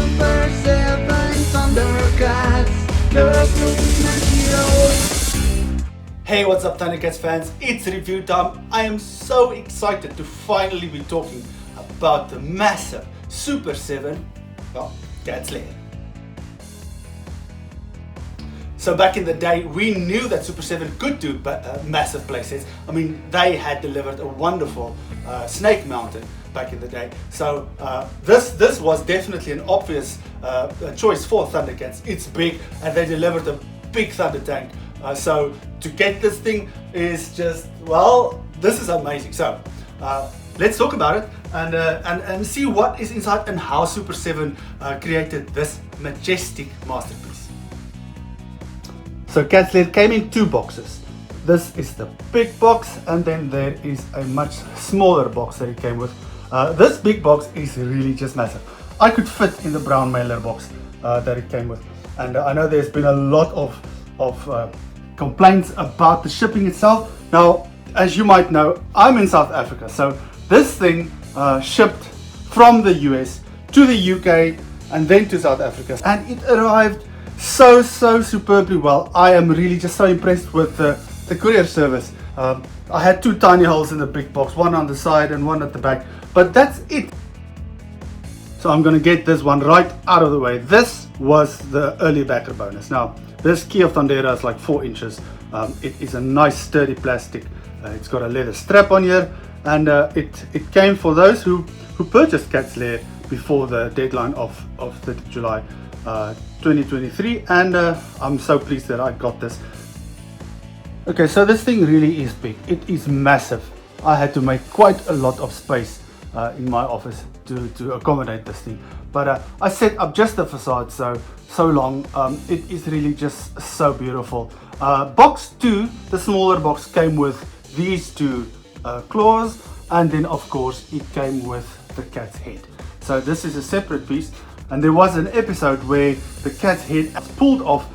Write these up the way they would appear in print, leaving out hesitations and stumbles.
Super 7 ThunderCats, the ultimate heroes. Hey, what's up ThunderCats fans? It's review time. I am so excited to finally be talking about the massive Super 7, well, Cats Lair. So back in the day, we knew that Super 7 could do massive playsets. I mean, they had delivered a wonderful Snake Mountain back in the day. So this was definitely an obvious choice for ThunderCats. It's big, and they delivered a big Thunder Tank. So to get this thing is just, well, this is amazing. So let's talk about it and see what is inside and how Super 7 created this majestic masterpiece. So Cats Lair came in two boxes. This is the big box, and then there is a much smaller box that it came with. This big box is really just massive. I could fit in the brown mailer box that it came with, and I know there's been a lot of complaints about the shipping itself. Now, as you might know, I'm in South Africa, so this thing shipped from the US to the UK and then to South Africa, and it arrived so superbly well. I am really just so impressed with the courier service. I had two tiny holes in the big box, one on the side and one at the back, but that's it. So I'm gonna get this one right out of the way. This was the early backer bonus. Now, this key of Thundera is like 4 inches. It is a nice sturdy plastic. It's got a leather strap on here, and it came for those who purchased Cats Lair before the deadline of 30th July 2023, and I'm so pleased that I got this. Okay, so this thing really is big. It is massive. I had to make quite a lot of space in my office to accommodate this thing, but I set up just the facade so long. It is really just so beautiful. Box 2, the smaller box, came with these two claws, and then of course it came with the cat's head. So this is a separate piece, and there was an episode where the cat's head was pulled off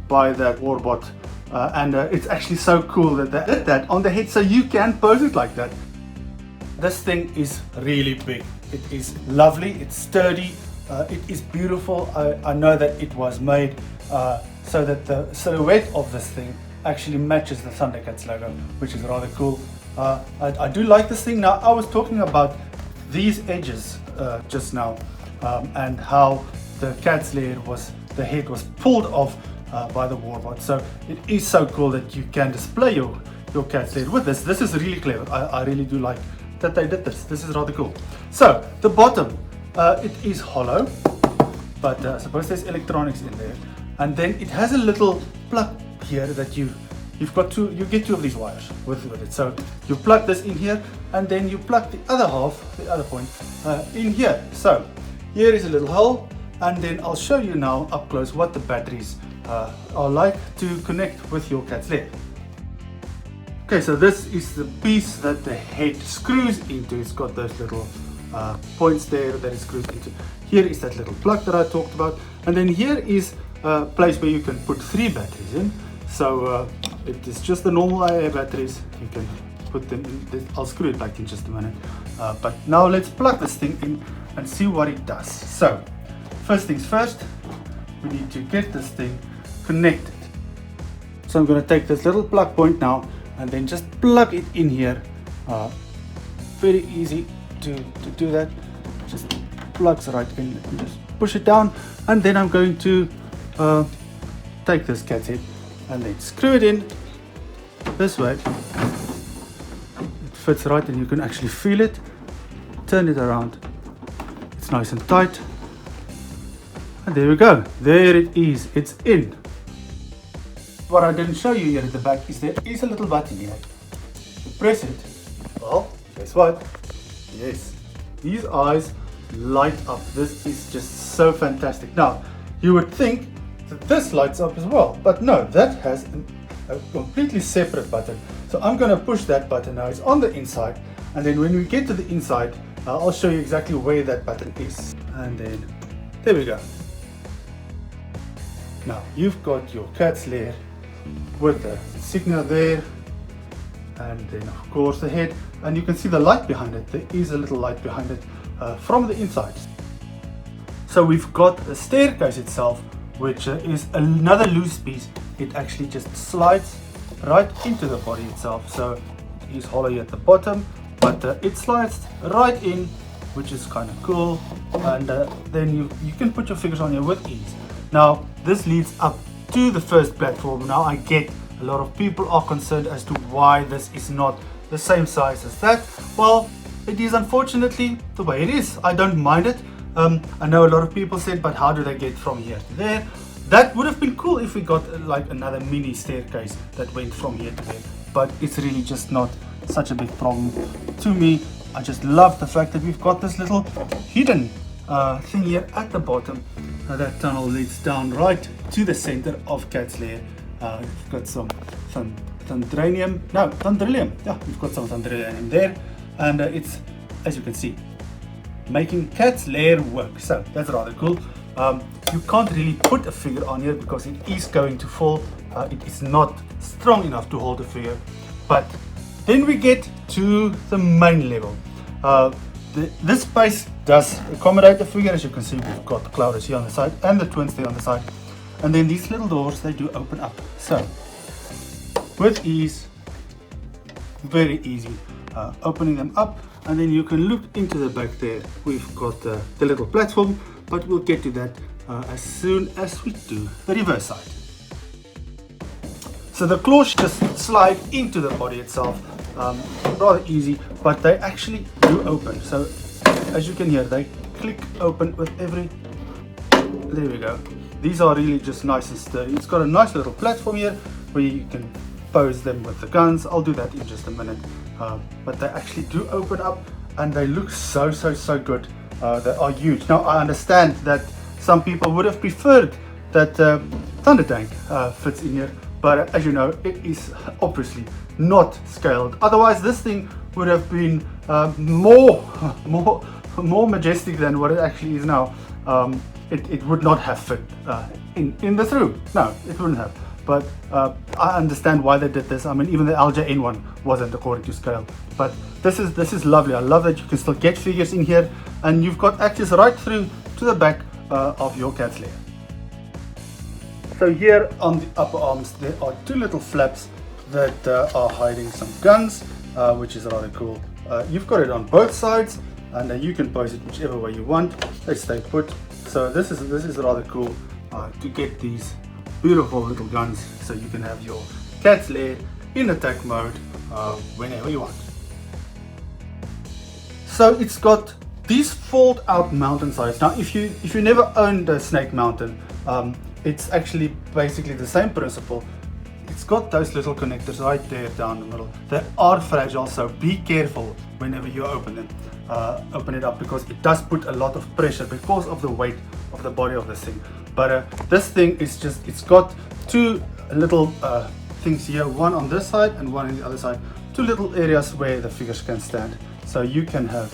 by that warbot, and it's actually so cool that they did that on the head, so you can pose it like that. This thing is really big. It is lovely, it's sturdy, it is beautiful. I know that it was made so that the silhouette of this thing actually matches the ThunderCats logo, which is rather cool. I do like this thing. Now, I was talking about these edges just now, and how the Cats Lair the head was pulled off by the warbot. So it is so cool that you can display your Cats Lair with this. This is really clever. I really do like that they did this. This is rather cool. So the bottom, it is hollow, but I suppose there's electronics in there, and then it has a little plug here that you get two of these wires with it. So you plug this in here, and then you plug the other half, the other point, in here. So here is a little hole, and then I'll show you now up close what the batteries are like to connect with your Cats Lair. Okay, so this is the piece that the head screws into. It's got those little points there that it screws into. Here is that little plug that I talked about, and then here is a place where you can put 3 batteries in. So it is just the normal AA batteries. You can put them in. I'll screw it back in just a minute. But now let's plug this thing in and see what it does. So first things first, we need to get this thing connected. So I'm going to take this little plug point now and then just plug it in here. Very easy to do that. Just plugs right in and just push it down, and then I'm going to take this cat's head and then screw it in this way. It fits right, and you can actually feel it. Turn it around. It's nice and tight. And there we go. There it is. It's in. What I didn't show you here at the back is there is a little button here. You press it. Well, guess what? Yes. These eyes light up. This is just so fantastic. Now, you would think that this lights up as well, but no, that has a completely separate button. So I'm going to push that button now. It's on the inside, and then when we get to the inside, I'll show you exactly where that button is, and then there we go. Now you've got your Cats Lair with the insignia there, and then of course the head, and you can see the light behind it. There is a little light behind it from the inside. So we've got the staircase itself, which is another loose piece. It actually just slides right into the body itself. So it is hollow at the bottom, but it slides right in, which is kind of cool. And then you can put your figures on here with ease. Now this leads up to the first platform. Now I get a lot of people are concerned as to why this is not the same size as that. Well, it is unfortunately the way it is. I don't mind it. I know a lot of people said, but how do they get from here to there? That would have been cool if we got like another mini staircase that went from here to there, but it's really just not such a big problem to me. I just love the fact that we've got this little hidden thing here at the bottom. That tunnel leads down right to the center of Cats Lair. We've got some thundrinium. Yeah, we've got some thundrinium there, and it's, as you can see, making Cats Lair work. So that's rather cool. You can't really put a figure on here because it is going to fall. It is not strong enough to hold a figure. But then we get to the main level. This space does accommodate the figure. As you can see, we've got the Clouders here on the side and the twins there on the side. And then these little doors, they do open up. So with ease, very easy, opening them up. And then you can look into the back there. We've got the little platform, but we'll get to that as soon as we do the reverse side. So the claws just slide into the body itself, rather easy, but they actually do open. So as you can hear, they click open with every, there we go. These are really just nice and sturdy. It's got a nice little platform here where you can pose them with the guns. I'll do that in just a minute. But they actually do open up and they look so good. They are huge. Now I understand that some people would have preferred that Thunder Tank fits in here, but as you know, it is obviously not scaled. Otherwise this thing would have been more majestic than what it actually is now. It would not have fit in this room. No, it wouldn't have. But I understand why they did this. I mean, even the LJN one wasn't according to scale. But this is lovely. I love that you can still get figures in here, and you've got access right through to the back of your Cats Lair. So here on the upper arms, there are two little flaps that are hiding some guns, which is rather cool. You've got it on both sides, and you can pose it whichever way you want. They stay put. So this is rather cool to get these beautiful little guns, so you can have your Cats Lair in attack mode whenever you want. So it's got these fold out mountain sides. Now if you never owned a Snake Mountain, it's actually basically the same principle. It's got those little connectors right there down the middle. They are fragile, so be careful whenever you open them. Open it up, because it does put a lot of pressure because of the weight of the body of this thing. But this thing is just, it's got two little things here, one on this side and one on the other side. Two little areas where the figures can stand. So you can have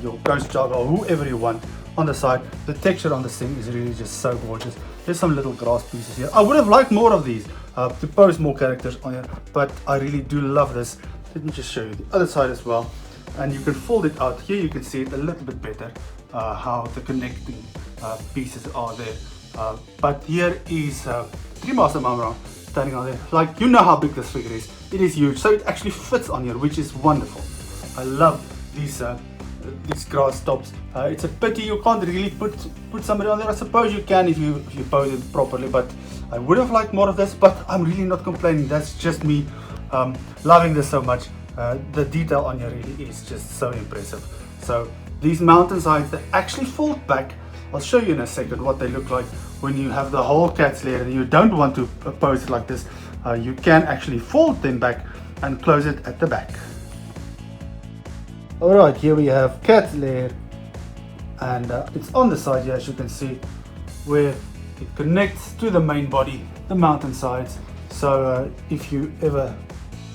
your Ghost Jogger or whoever you want on the side. The texture on this thing is really just so gorgeous. There's some little grass pieces here. I would have liked more of these to pose more characters on here, but I really do love this. Let me just show you the other side as well. And you can fold it out. Here you can see it a little bit better, how the connecting pieces are there. But here is Master mumm-ra standing on there. Like, you know how big this figure is. It is huge, so it actually fits on here, which is wonderful. I love these grass tops. It's a pity you can't really put somebody on there. I suppose you can if you pose it properly, but I would have liked more of this. But I'm really not complaining. That's just me loving this so much. The detail on here really is just so impressive. So these mountain sides, they actually fold back. I'll show you in a second what they look like when you have the whole Cats Lair and you don't want to pose it like this. You can actually fold them back and close it at the back. Alright, here we have Cats Lair, and it's on the side here, as you can see, where it connects to the main body, the mountain sides. So if you ever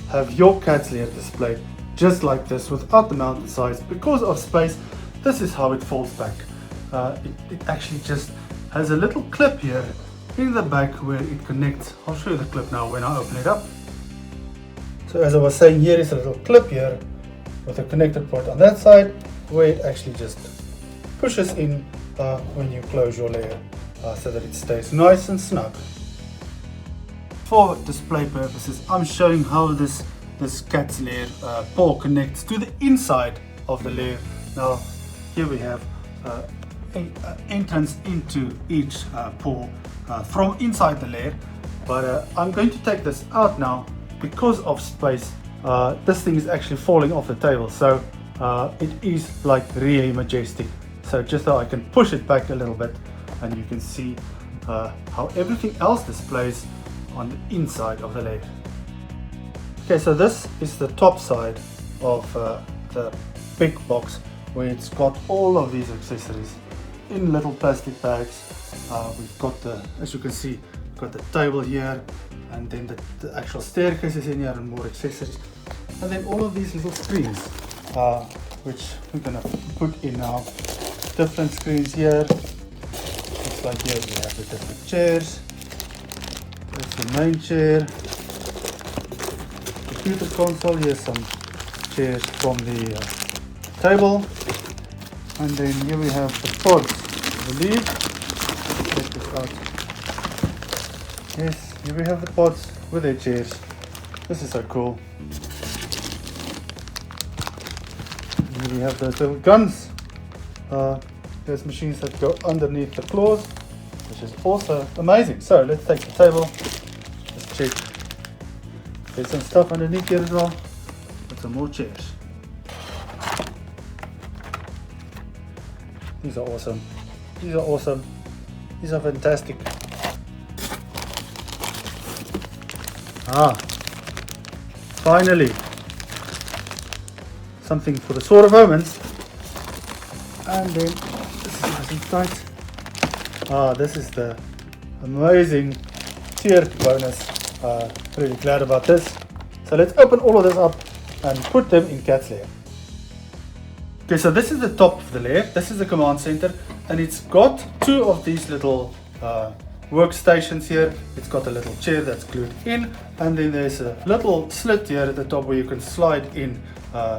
have your Cats Lair displayed just like this without the mountain sides, because of space, this is how it folds back. It actually just has a little clip here in the back where it connects. I'll show you the clip now when I open it up. So as I was saying, here is a little clip here with a connected port on that side where it actually just pushes in when you close your layer so that it stays nice and snug. For display purposes, I'm showing how this Cats Lair paw connects to the inside of the layer. Now here we have an entrance into each paw from inside the layer, but I'm going to take this out now because of space. This thing is actually falling off the table, so it is like really majestic. So just so I can push it back a little bit, and you can see how everything else displays on the inside of the layer. Okay, so this is the top side of the big box, where it's got all of these accessories in little plastic bags. We've got as you can see, we've got the table here, and then the actual staircase is in here, and more accessories, and then all of these little screens, which we're gonna put in now. Different screens here. Looks like here we have the different chairs. That's the main chair. Computer console. Here's some chairs from the table, and then here we have the pods. I believe. Check this out. Yes, here we have the pods with their chairs. This is so cool. Here we have those little guns. There's machines that go underneath the floors, which is also amazing. So let's take the table. Let's check. There's some stuff underneath here as well, with some more chairs. These are awesome. These are awesome. These are fantastic. Finally, something for the sword of omens. And then this is nice and tight. This is the amazing tiered bonus. Really glad about this. So let's open all of this up and put them in Cats Lair. Okay, so this is the top of the layer. This is the command center, and it's got two of these little workstations here. It's got a little chair that's glued in, and then there's a little slit here at the top where you can slide in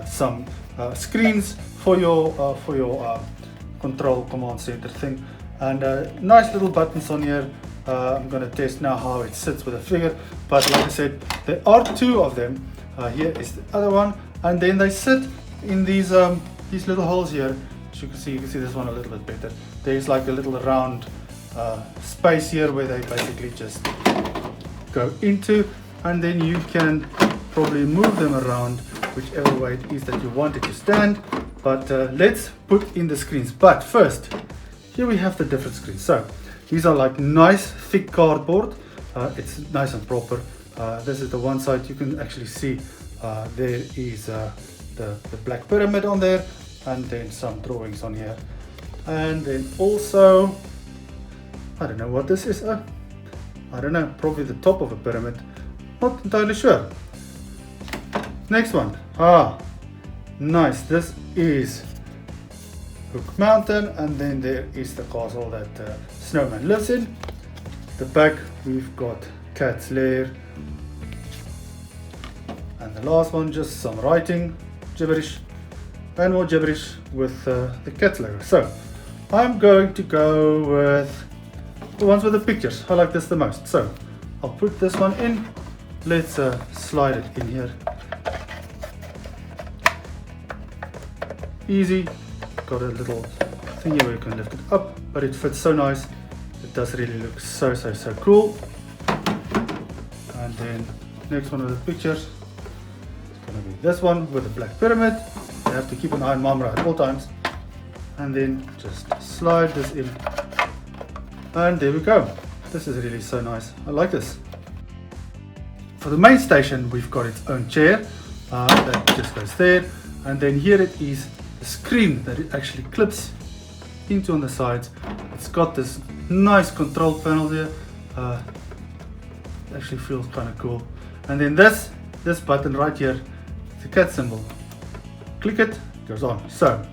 some screens for your control command center thing, and nice little buttons on here. I'm going to test now how it sits with a finger, but like I said, there are two of them. Here is the other one, and then they sit in these little holes here. As you can see this one a little bit better. There's like a little round space here where they basically just go into, and then you can probably move them around whichever way it is that you want it to stand. But let's put in the screens. But first, here we have the different screens. So these are like nice thick cardboard. It's nice and proper. This is the one side. You can actually see there is the black pyramid on there, and then some drawings on here, and then also I don't know what this is. I don't know, probably the top of a pyramid, not entirely sure. Next one. Nice. This is Hook Mountain, and then there is the castle that Snowman lives in. The back we've got Cats Lair, and the last one just some writing, gibberish, and more gibberish with the Cats Lair. So I'm going to go with the ones with the pictures. I like this the most, so I'll put this one in. Let's slide it in here. Easy. Got a little thing here where you can lift it up, but it fits so nice. It does really look so cool. And then next one with the pictures, it's gonna be this one with the black pyramid. You have to keep an eye on mumm-ra at all times. And then just slide this in, and there we go. This is really so nice. I like this. For the main station, we've got its own chair that just goes there, and then here it is the screen that it actually clips into on the sides. It's got this nice control panel here. Actually feels kind of cool. And then this button right here, the cat symbol. Click it, goes on. So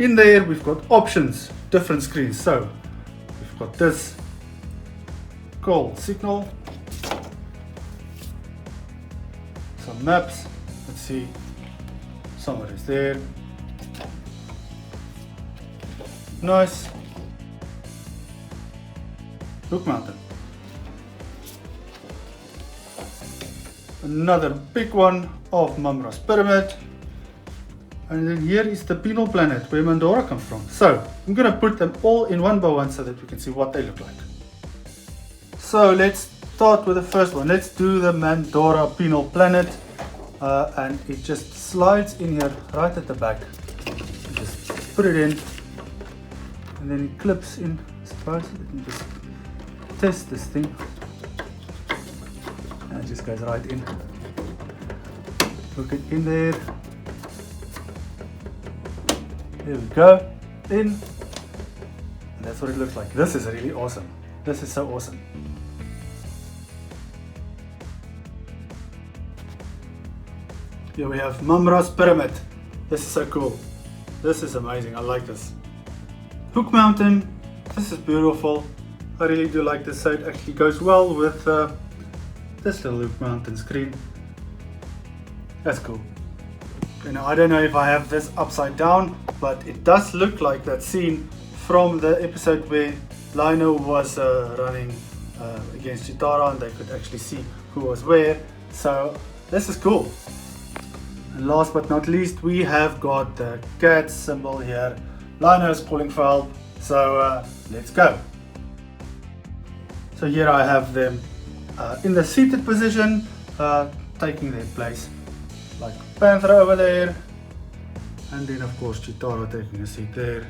in there we've got options, different screens. So we've got this call signal, some maps. Let's see, somebody's there. Nice. hook mountain. Another big one of mumm-ra's pyramid. And then here is the penal planet where mumm-ra comes from. So I'm going to put them all in one by one so that we can see what they look like. So let's start with the first one. Let's do the mumm-ra penal planet. And it just slides in here right at the back. Just put it in. And then it clips in. Suppose let me just test this thing. And it just goes right in. Hook it in there. There we go, in, and that's what it looks like. This is really awesome. This is so awesome. Here we have mumm-ra's pyramid. This is so cool. This is amazing. I like this. Hook mountain. This is beautiful. I really do like this. So it actually goes well with this little hook mountain screen. That's cool. You know, I don't know if I have this upside down, but it does look like that scene from the episode where Lino was running against Chitara, and they could actually see who was where. So this is cool. And last but not least, we have got the cat symbol here. Lino is calling for help, so let's go. So here I have them in the seated position, taking their place. Like Panther over there, and then of course Chitara taking a seat there,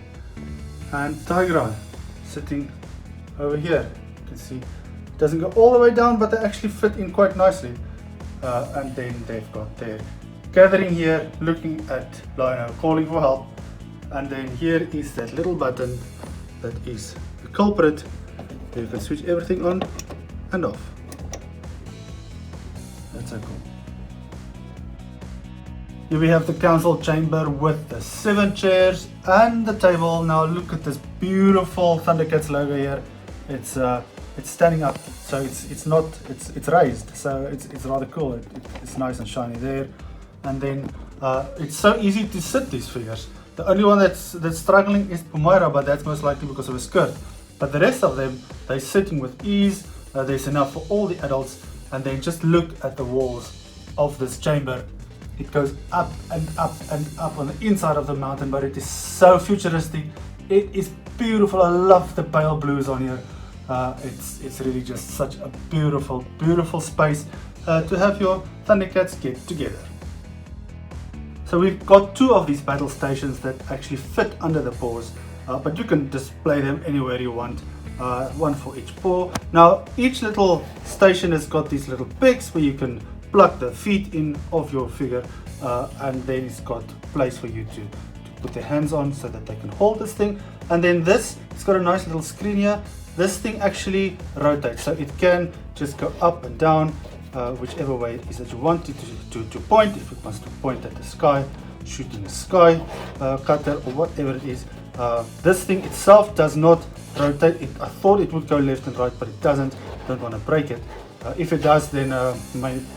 and Tigra sitting over here. You can see it doesn't go all the way down, but they actually fit in quite nicely. And then they've got their gathering here, looking at Lino, calling for help. And then here is that little button that is the culprit. You can switch everything on and off. That's so cool. Here we have the council chamber with the 7 chairs and the table. Now look at this beautiful ThunderCats logo here. It's standing up, so it's raised, so it's rather cool. It's nice and shiny there. And then it's so easy to sit these figures. The only one that's struggling is mumm-ra, but that's most likely because of a skirt. But the rest of them, they're sitting with ease. There's enough for all the adults. And then just look at the walls of this chamber. It goes up and up and up on the inside of the mountain, but it is so futuristic. It is beautiful. I love the pale blues on here. It's really just such a beautiful, beautiful space to have your ThunderCats get together. So we've got 2 of these battle stations that actually fit under the paws, but you can display them anywhere you want. One for each paw. Now each little station has got these little pegs where you can plug the feet in of your figure, and then it's got place for you to put their hands on so that they can hold this thing. And then it's got a nice little screen here. This thing actually rotates, so it can just go up and down, whichever way it is that you want it to point. If it wants to point at the sky, shooting a sky cutter or whatever it is. This thing itself does not rotate. I thought it would go left and right, but it doesn't. Don't want to break it. If it does, then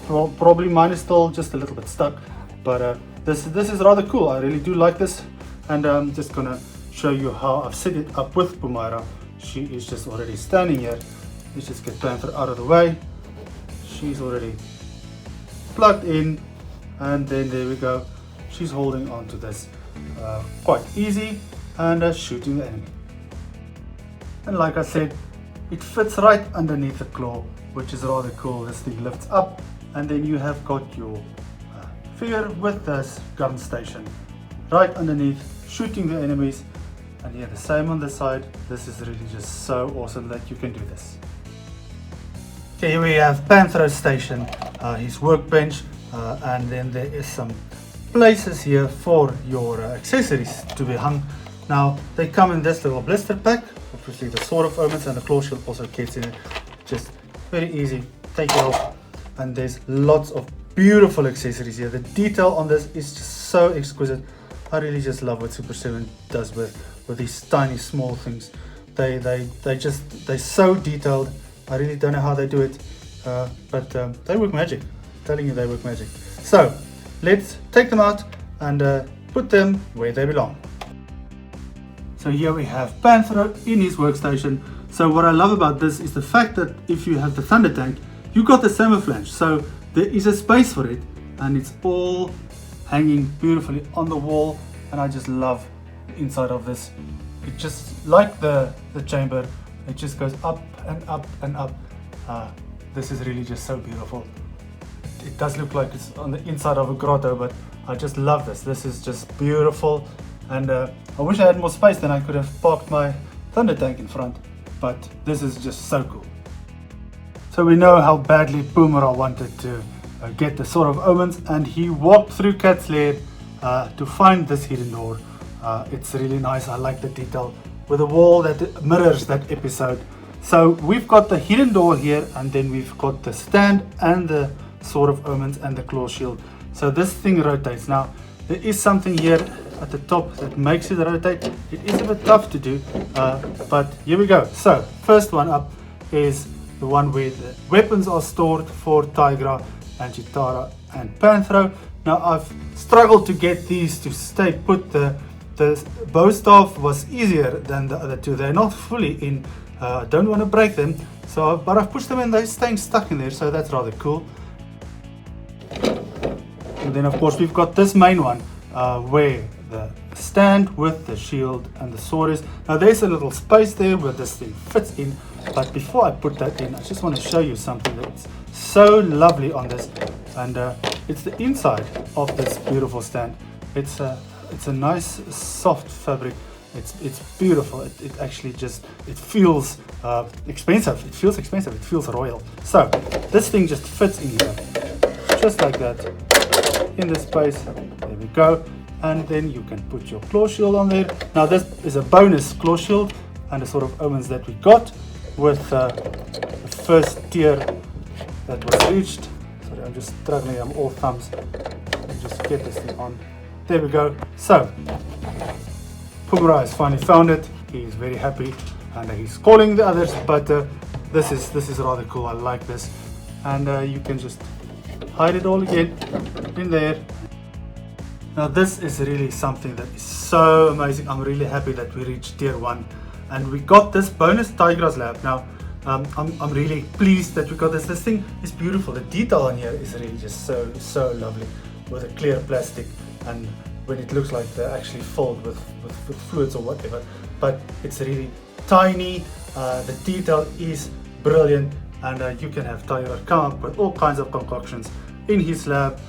probably mine is still just a little bit stuck. But this is rather cool. I really do like this, and I'm just gonna show you how I've set it up with mumm-ra. She is just already standing here. Let's just get Panther out of the way. She's already plugged in, and then there we go. She's holding on to this quite easy and shooting the enemy. And like I said, it fits right underneath the claw, which is rather cool. This thing lifts up, and then you have got your figure with this gun station right underneath, shooting the enemies. And yeah, the same on this side. This is really just so awesome that you can do this. Okay, here we have Panther's station, his workbench, and then there is some places here for your accessories to be hung. Now they come in this little blister pack. Obviously the Sword of Omens and the Claw Shield also gets in it. Just very easy, take it off, and there's lots of beautiful accessories here. The detail on this is just so exquisite. I really just love what Super7 does with these tiny small things. They're so detailed. I really don't know how they do it, but they work magic. I'm telling you, they work magic. So let's take them out and put them where they belong. So here we have Panthro in his workstation. So what I love about this is the fact that if you have the Thunder Tank, you got the camouflage. So there is a space for it, and it's all hanging beautifully on the wall. And I just love the inside of this. It just, like the chamber, it just goes up and up and up. This is really just so beautiful. It does look like it's on the inside of a grotto, but I just love this. This is just beautiful. And I wish I had more space, then I could have parked my Thunder Tank in front. But this is just so cool. So we know how badly mumm-ra wanted to get the Sword of Omens, and he walked through Cats Lair to find this hidden door. It's really nice. I like the detail with a wall that mirrors that episode. So we've got the hidden door here, and then we've got the stand and the Sword of Omens and the claw shield. So this thing rotates. Now there is something here at the top that makes it rotate. It is a bit tough to do, but here we go. So first one up is the one where the weapons are stored for Tigra and Chitara and Panthro. Now I've struggled to get these to stay put. The bow staff was easier than the other two. They're not fully in. Don't want to break them, so but I've pushed them and they're staying stuck in there, so that's rather cool. And then of course we've got this main one where the stand with the shield and the sword is. Now there's a little space there where this thing fits in, but before I put that in, I just want to show you something that's so lovely on this, and it's the inside of this beautiful stand. It's a nice soft fabric. It's beautiful. It actually just, it feels expensive. It feels expensive. It feels royal. So this thing just fits in here, just like that, in this space. There we go. And then you can put your claw shield on there. Now this is a bonus claw shield and a Sword of Omens that we got with the first tier that was reached. Sorry, I'm just struggling. I'm all thumbs. Let me just get this thing on. There we go. So mumm-ra has finally found it. He's very happy, and he's calling the others. But this is rather cool. I like this, and you can just hide it all again in there. Now this is really something that is so amazing. I'm really happy that we reached tier 1, and we got this bonus Tigra's lab. Now I'm really pleased that we got this. This thing is beautiful. The detail on here is really just so lovely, with a clear plastic, and when it looks like they're actually filled with fluids or whatever, but it's really tiny. The detail is brilliant, and you can have Tigra come up with all kinds of concoctions in his lab.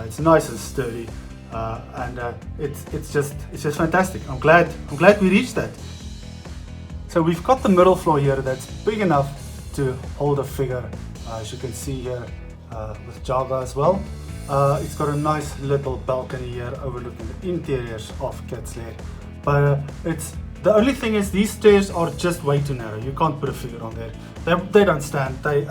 It's nice and sturdy, and it's just fantastic. I'm glad we reached that. So we've got the middle floor here that's big enough to hold a figure, as you can see here with Jaga as well. It's got a nice little balcony here overlooking the interiors of Cats Lair. But it's the only thing is these stairs are just way too narrow. You can't put a figure on there. They don't stand. They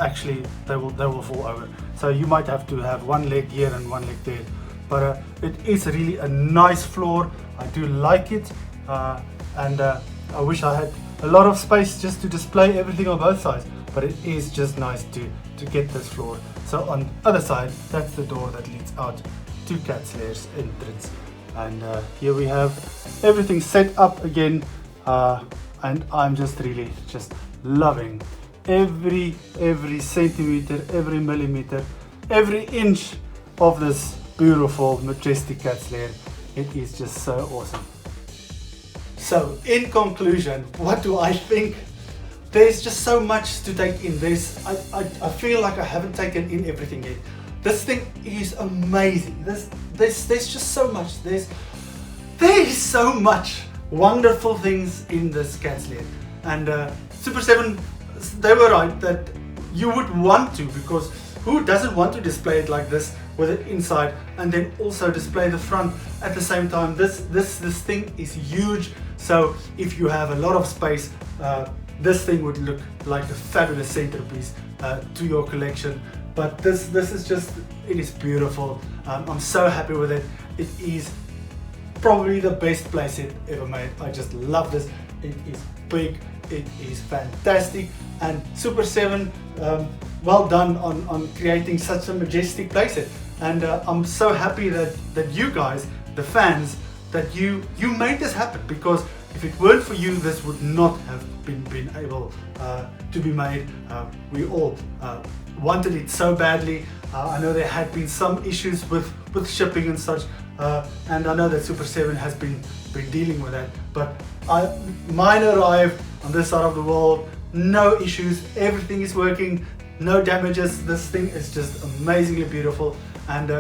will fall over. So you might have to have one leg here and one leg there. But it is really a nice floor. I do like it, and I wish I had a lot of space just to display everything on both sides. But it is just nice to get this floor. So on the other side, that's the door that leads out to Cats Lair's entrance. And here we have everything set up again, and I'm just really loving every centimeter, every millimeter, every inch of this beautiful, majestic Cats Lair. It is just so awesome. So in conclusion, what do I think? There's just so much to take in. I feel like I haven't taken in everything yet. This thing is amazing. There's just so much. There is so much wonderful things in this Cats Lair. And Super7, they were right that you would want to, because who doesn't want to display it like this with it inside and then also display the front at the same time? This thing is huge. So if you have a lot of space, this thing would look like a fabulous centerpiece to your collection. But this is just, it is beautiful. I'm so happy with it. It is probably the best playset ever made. I just love this. It is big, it is fantastic, and Super7, well done on creating such a majestic playset. And I'm so happy that you guys, the fans, that you made this happen, because if it weren't for you, this would not have been able to be made. We all wanted it so badly. I know there had been some issues with shipping and such, and I know that Super7 has been dealing with that, but mine arrived on this side of the world, no issues, everything is working, no damages. This thing is just amazingly beautiful. And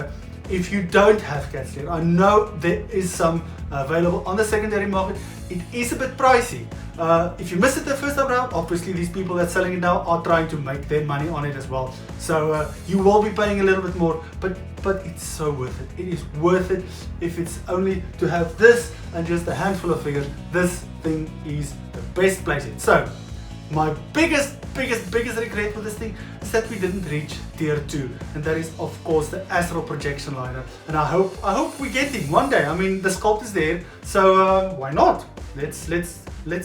if you don't have Cats Lair, I know there is some available on the secondary market. It is a bit pricey. If you miss it the first time around, obviously these people that's selling it now are trying to make their money on it as well. So you will be paying a little bit more, but it's so worth it. It is worth it. If it's only to have this and just a handful of figures, this thing is the best playset. So my biggest regret with this thing is that we didn't reach tier 2, and that is of course the astral projection liner. And I hope we get him one day. I mean, the sculpt is there, so why not? Let's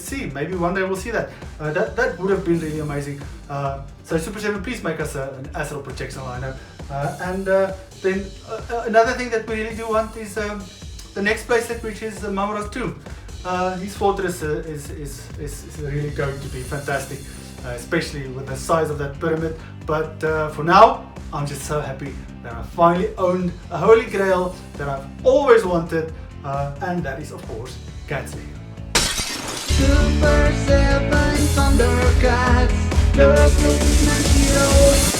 see. Maybe one day we'll see that. That would have been really amazing. So Super7, please make us an astral projection liner. And then another thing that we really do want is the next playset, which is mumm-ra 2. His fortress is really going to be fantastic, especially with the size of that pyramid. But for now, I'm just so happy that I finally owned a holy grail that I've always wanted, and that is of course Cats Lair. Super7 ThunderCats, the ultimate heroes.